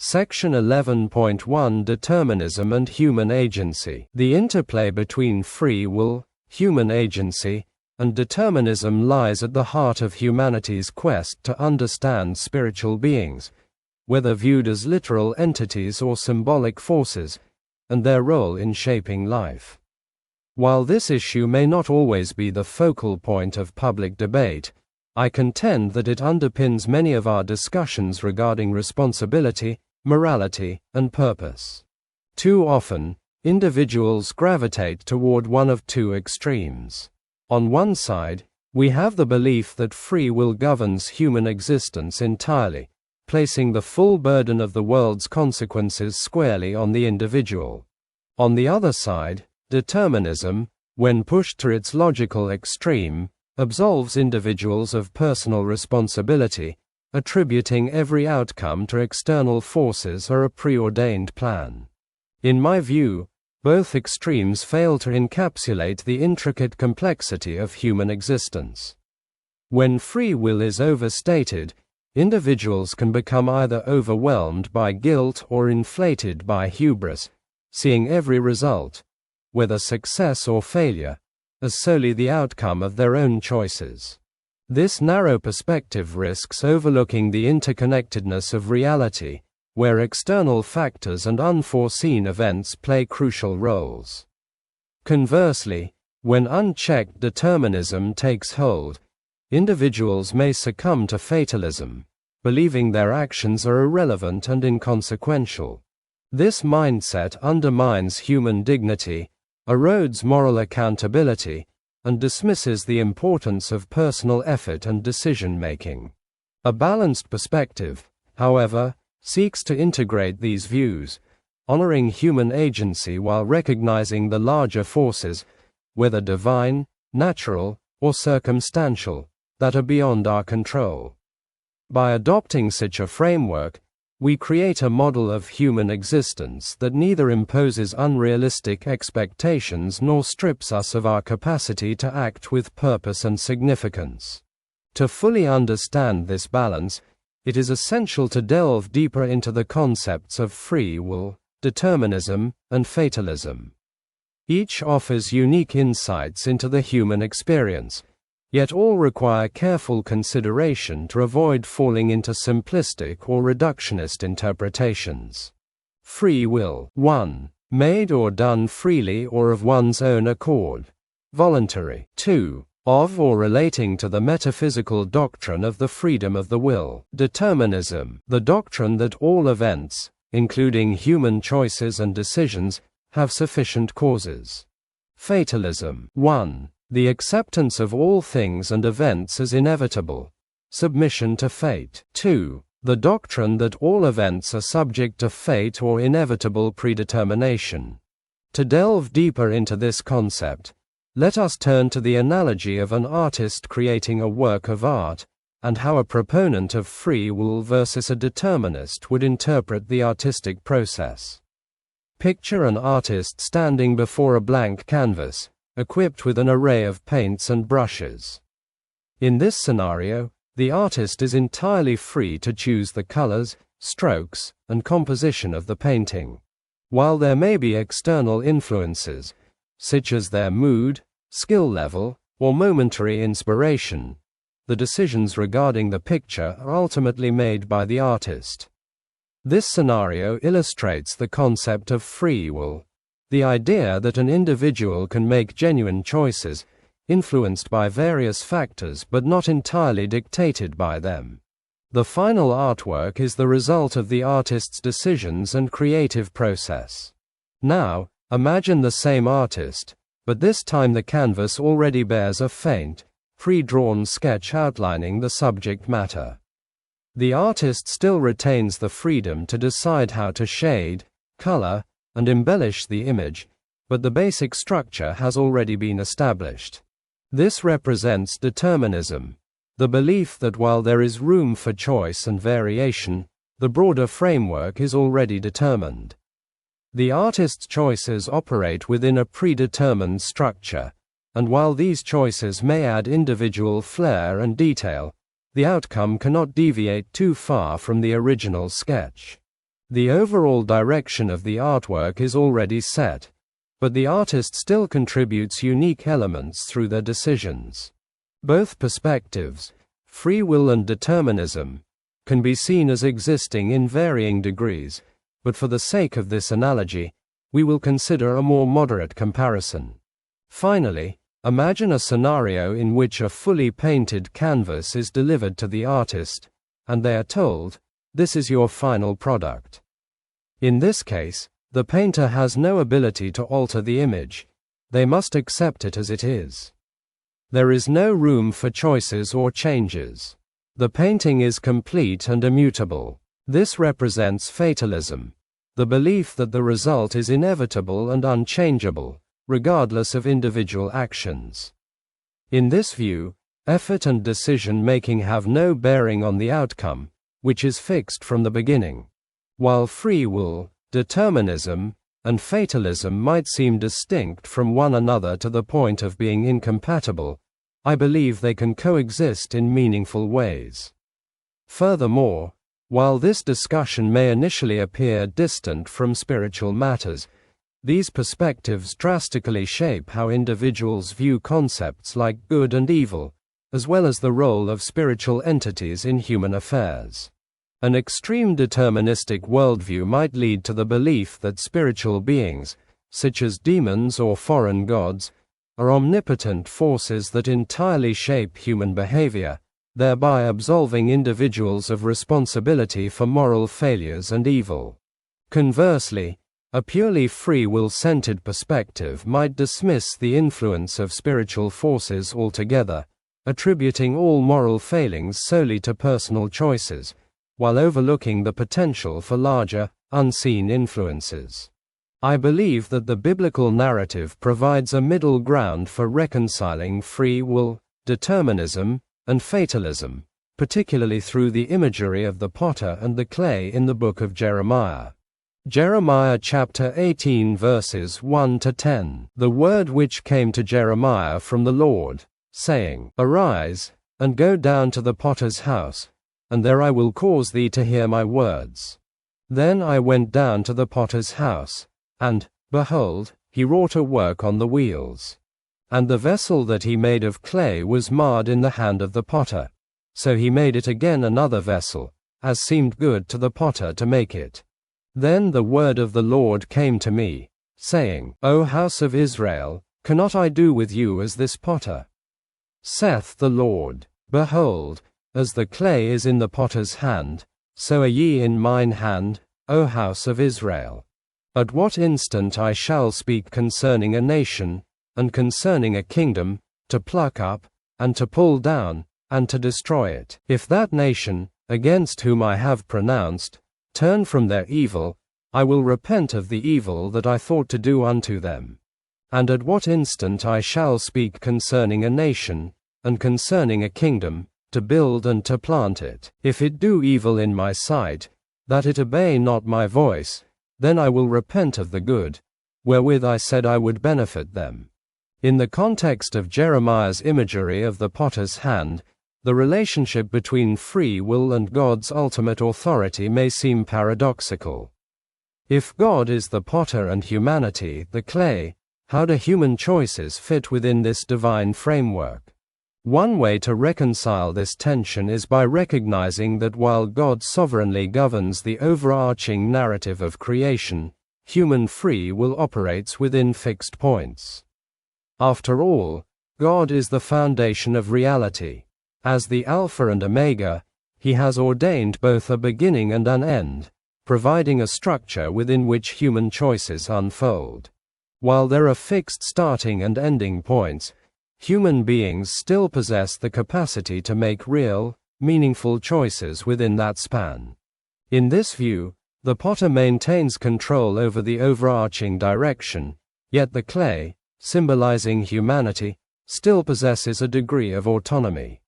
Section 11.1 Determinism and Human Agency. The interplay between free will, human agency, and determinism lies at the heart of humanity's quest to understand spiritual beings, whether viewed as literal entities or symbolic forces, and their role in shaping life. While this issue may not always be the focal point of public debate, I contend that it underpins many of our discussions regarding responsibility, morality, and purpose. Too often, individuals gravitate toward one of two extremes. On one side, we have the belief that free will governs human existence entirely, placing the full burden of the world's consequences squarely on the individual. On the other side, determinism, when pushed to its logical extreme, absolves individuals of personal responsibility, attributing every outcome to external forces or a preordained plan. In my view, both extremes fail to encapsulate the intricate complexity of human existence. When free will is overstated, individuals can become either overwhelmed by guilt or inflated by hubris, seeing every result, whether success or failure, as solely the outcome of their own choices. This narrow perspective risks overlooking the interconnectedness of reality, where external factors and unforeseen events play crucial roles. Conversely, when unchecked determinism takes hold, individuals may succumb to fatalism, believing their actions are irrelevant and inconsequential. This mindset undermines human dignity, erodes moral accountability, and dismisses the importance of personal effort and decision-making. A balanced perspective, however, seeks to integrate these views, honoring human agency while recognizing the larger forces, whether divine, natural, or circumstantial, that are beyond our control. By adopting such a framework, we create a model of human existence that neither imposes unrealistic expectations nor strips us of our capacity to act with purpose and significance. To fully understand this balance, it is essential to delve deeper into the concepts of free will, determinism, and fatalism. Each offers unique insights into the human experience, yet all require careful consideration to avoid falling into simplistic or reductionist interpretations. Free will. 1. Made or done freely or of one's own accord. Voluntary. 2. Of or relating to the metaphysical doctrine of the freedom of the will. Determinism. The doctrine that all events, including human choices and decisions, have sufficient causes. Fatalism. 1. The acceptance of all things and events as inevitable. Submission to fate. 2. The doctrine that all events are subject to fate or inevitable predetermination. To delve deeper into this concept, let us turn to the analogy of an artist creating a work of art, and how a proponent of free will versus a determinist would interpret the artistic process. Picture an artist standing before a blank canvas, equipped with an array of paints and brushes. In this scenario, the artist is entirely free to choose the colors, strokes, and composition of the painting. While there may be external influences, such as their mood, skill level, or momentary inspiration, the decisions regarding the picture are ultimately made by the artist. This scenario illustrates the concept of free will, the idea that an individual can make genuine choices, influenced by various factors but not entirely dictated by them. The final artwork is the result of the artist's decisions and creative process. Now, imagine the same artist, but this time the canvas already bears a faint, pre-drawn sketch outlining the subject matter. The artist still retains the freedom to decide how to shade, color, and embellish the image, but the basic structure has already been established. This represents determinism, the belief that while there is room for choice and variation, the broader framework is already determined. The artist's choices operate within a predetermined structure, and while these choices may add individual flair and detail, the outcome cannot deviate too far from the original sketch. The overall direction of the artwork is already set, but the artist still contributes unique elements through their decisions. Both perspectives, free will and determinism, can be seen as existing in varying degrees, but for the sake of this analogy, we will consider a more moderate comparison. Finally, imagine a scenario in which a fully painted canvas is delivered to the artist, and they are told, "This is your final product." In this case, the painter has no ability to alter the image. They must accept it as it is. There is no room for choices or changes. The painting is complete and immutable. This represents fatalism, the belief that the result is inevitable and unchangeable, regardless of individual actions. In this view, effort and decision-making have no bearing on the outcome, which is fixed from the beginning. While free will, determinism, and fatalism might seem distinct from one another to the point of being incompatible, I believe they can coexist in meaningful ways. Furthermore, while this discussion may initially appear distant from spiritual matters, these perspectives drastically shape how individuals view concepts like good and evil, as well as the role of spiritual entities in human affairs. An extreme deterministic worldview might lead to the belief that spiritual beings, such as demons or foreign gods, are omnipotent forces that entirely shape human behavior, thereby absolving individuals of responsibility for moral failures and evil. Conversely, a purely free will-centered perspective might dismiss the influence of spiritual forces altogether, attributing all moral failings solely to personal choices, while overlooking the potential for larger, unseen influences. I believe that the biblical narrative provides a middle ground for reconciling free will, determinism, and fatalism, particularly through the imagery of the potter and the clay in the book of Jeremiah. Jeremiah chapter 18 verses 1 to 10. The word which came to Jeremiah from the Lord, saying, Arise, and go down to the potter's house, and there I will cause thee to hear my words. Then I went down to the potter's house, and, behold, he wrought a work on the wheels. And the vessel that he made of clay was marred in the hand of the potter. So he made it again another vessel, as seemed good to the potter to make it. Then the word of the Lord came to me, saying, O house of Israel, cannot I do with you as this potter? Saith the Lord, Behold, as the clay is in the potter's hand, so are ye in mine hand, O house of Israel. At what instant I shall speak concerning a nation, and concerning a kingdom, to pluck up, and to pull down, and to destroy it. If that nation, against whom I have pronounced, turn from their evil, I will repent of the evil that I thought to do unto them. And at what instant I shall speak concerning a nation, and concerning a kingdom, to build and to plant it. If it do evil in my sight, that it obey not my voice, then I will repent of the good, wherewith I said I would benefit them. In the context of Jeremiah's imagery of the potter's hand, the relationship between free will and God's ultimate authority may seem paradoxical. If God is the potter and humanity the clay, how do human choices fit within this divine framework? One way to reconcile this tension is by recognizing that while God sovereignly governs the overarching narrative of creation, human free will operates within fixed points. After all, God is the foundation of reality. As the Alpha and Omega, He has ordained both a beginning and an end, providing a structure within which human choices unfold. While there are fixed starting and ending points, human beings still possess the capacity to make real, meaningful choices within that span. In this view, the potter maintains control over the overarching direction, yet the clay, symbolizing humanity, still possesses a degree of autonomy.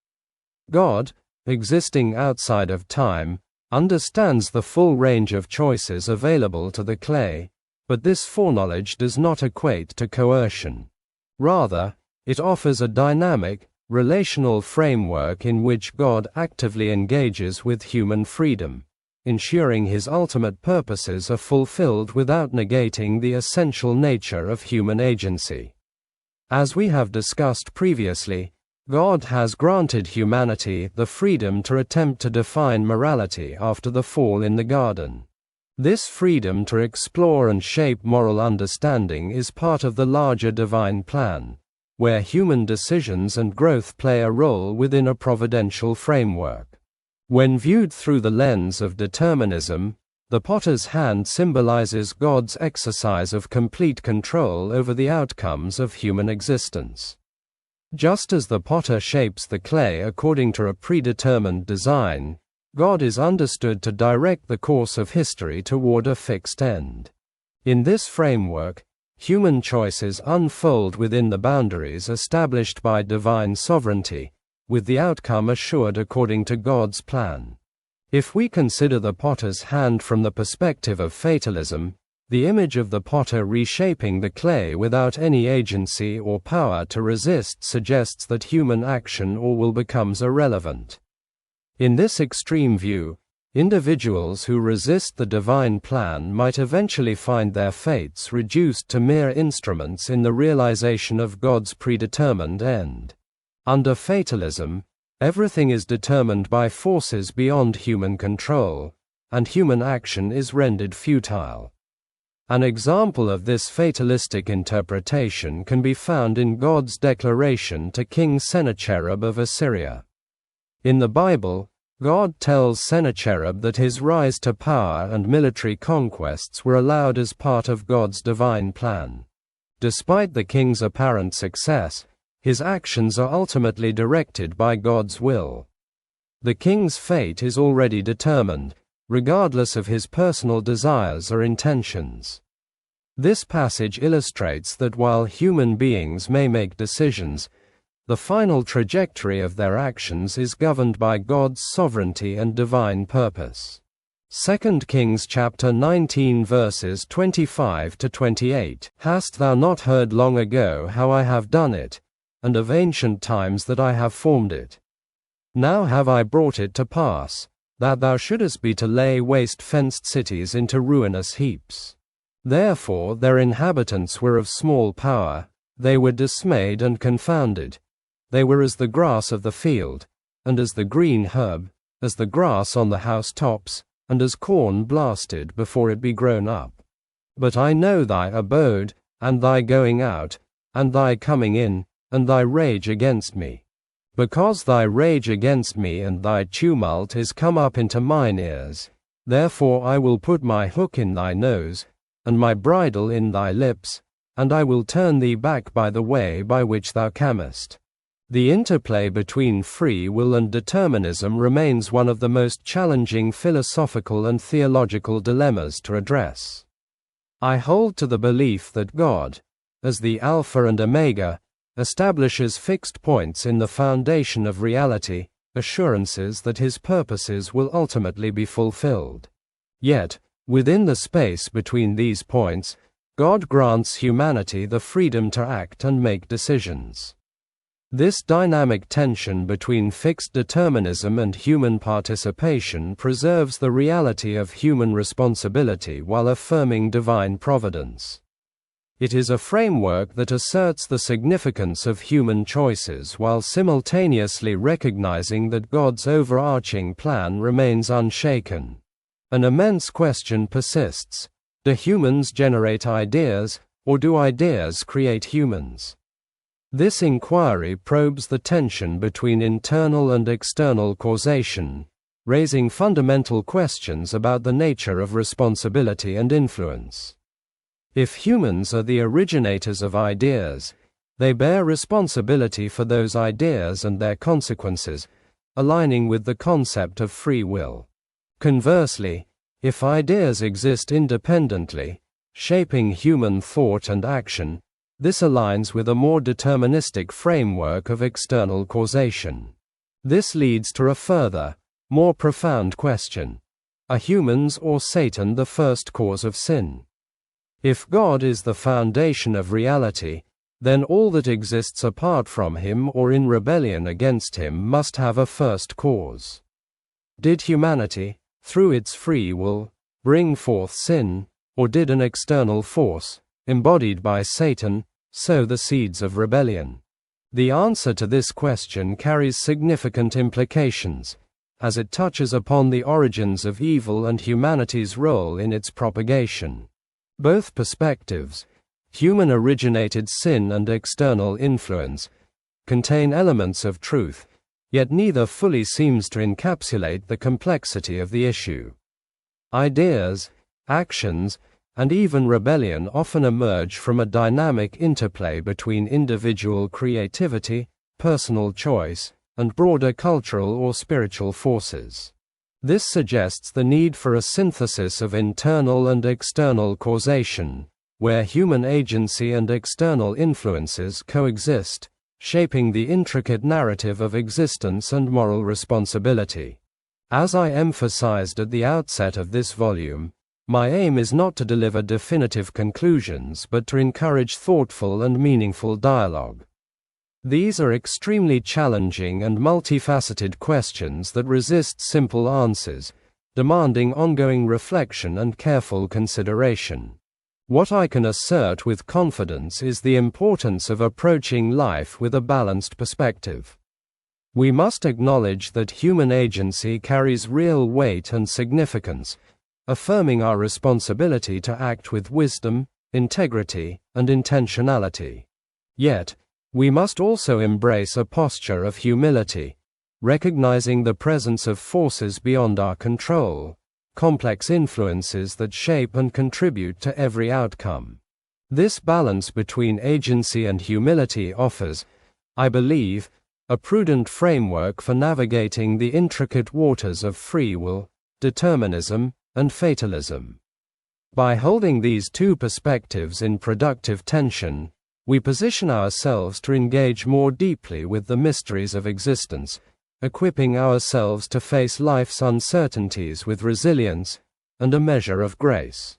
God, existing outside of time, understands the full range of choices available to the clay, but this foreknowledge does not equate to coercion. Rather, it offers a dynamic, relational framework in which God actively engages with human freedom, ensuring his ultimate purposes are fulfilled without negating the essential nature of human agency. As we have discussed previously, God has granted humanity the freedom to attempt to define morality after the fall in the garden. This freedom to explore and shape moral understanding is part of the larger divine plan, where human decisions and growth play a role within a providential framework. When viewed through the lens of determinism, the potter's hand symbolizes God's exercise of complete control over the outcomes of human existence. Just as the potter shapes the clay according to a predetermined design, God is understood to direct the course of history toward a fixed end. In this framework, human choices unfold within the boundaries established by divine sovereignty, with the outcome assured according to God's plan. If we consider the potter's hand from the perspective of fatalism, the image of the potter reshaping the clay without any agency or power to resist suggests that human action or will becomes irrelevant. In this extreme view, individuals who resist the divine plan might eventually find their fates reduced to mere instruments in the realization of God's predetermined end. Under fatalism, everything is determined by forces beyond human control, and human action is rendered futile. An example of this fatalistic interpretation can be found in God's declaration to King Sennacherib of Assyria. In the Bible, God tells Sennacherib that his rise to power and military conquests were allowed as part of God's divine plan. Despite the king's apparent success, his actions are ultimately directed by God's will. The king's fate is already determined, regardless of his personal desires or intentions. This passage illustrates that while human beings may make decisions, the final trajectory of their actions is governed by God's sovereignty and divine purpose. 2 Kings chapter 19 verses 25 to 28. Hast thou not heard long ago how I have done it, and of ancient times that I have formed it? Now have I brought it to pass, that thou shouldest be to lay waste fenced cities into ruinous heaps. Therefore their inhabitants were of small power, they were dismayed and confounded. They were as the grass of the field, and as the green herb, as the grass on the housetops, and as corn blasted before it be grown up. But I know thy abode, and thy going out, and thy coming in, and thy rage against me. Because thy rage against me and thy tumult is come up into mine ears, therefore I will put my hook in thy nose, and my bridle in thy lips, and I will turn thee back by the way by which thou camest. The interplay between free will and determinism remains one of the most challenging philosophical and theological dilemmas to address. I hold to the belief that God, as the Alpha and Omega, establishes fixed points in the foundation of reality, assurances that his purposes will ultimately be fulfilled. Yet, within the space between these points, God grants humanity the freedom to act and make decisions. This dynamic tension between fixed determinism and human participation preserves the reality of human responsibility while affirming divine providence. It is a framework that asserts the significance of human choices while simultaneously recognizing that God's overarching plan remains unshaken. An immense question persists: do humans generate ideas, or do ideas create humans? This inquiry probes the tension between internal and external causation, raising fundamental questions about the nature of responsibility and influence. If humans are the originators of ideas, they bear responsibility for those ideas and their consequences, aligning with the concept of free will. Conversely, if ideas exist independently, shaping human thought and action, this aligns with a more deterministic framework of external causation. This leads to a further, more profound question: are humans or Satan the first cause of sin? If God is the foundation of reality, then all that exists apart from him or in rebellion against him must have a first cause. Did humanity, through its free will, bring forth sin, or did an external force, embodied by Satan, sow the seeds of rebellion? The answer to this question carries significant implications, as it touches upon the origins of evil and humanity's role in its propagation. Both perspectives, human-originated sin and external influence, contain elements of truth, yet neither fully seems to encapsulate the complexity of the issue. Ideas, actions, and even rebellion often emerge from a dynamic interplay between individual creativity, personal choice, and broader cultural or spiritual forces. This suggests the need for a synthesis of internal and external causation, where human agency and external influences coexist, shaping the intricate narrative of existence and moral responsibility. As I emphasized at the outset of this volume, my aim is not to deliver definitive conclusions but to encourage thoughtful and meaningful dialogue. These are extremely challenging and multifaceted questions that resist simple answers, demanding ongoing reflection and careful consideration. What I can assert with confidence is the importance of approaching life with a balanced perspective. We must acknowledge that human agency carries real weight and significance, affirming our responsibility to act with wisdom, integrity, and intentionality. Yet, we must also embrace a posture of humility, recognizing the presence of forces beyond our control, complex influences that shape and contribute to every outcome. This balance between agency and humility offers, I believe, a prudent framework for navigating the intricate waters of free will, determinism, and fatalism. By holding these two perspectives in productive tension, we position ourselves to engage more deeply with the mysteries of existence, equipping ourselves to face life's uncertainties with resilience and a measure of grace.